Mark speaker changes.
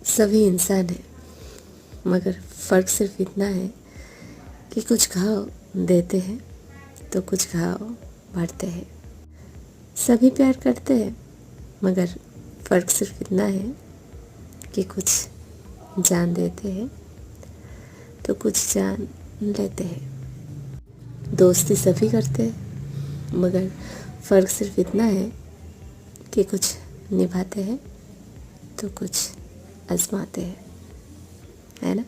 Speaker 1: सभी इंसान हैं, मगर फ़र्क सिर्फ इतना है कि कुछ घाव देते हैं तो कुछ घाव भरते हैं। सभी प्यार करते हैं, मगर फ़र्क सिर्फ इतना है कि कुछ जान देते हैं तो कुछ जान लेते हैं। दोस्ती सभी करते हैं, मगर फ़र्क सिर्फ इतना है कि कुछ निभाते हैं तो कुछ आजमाते हैं, है ना।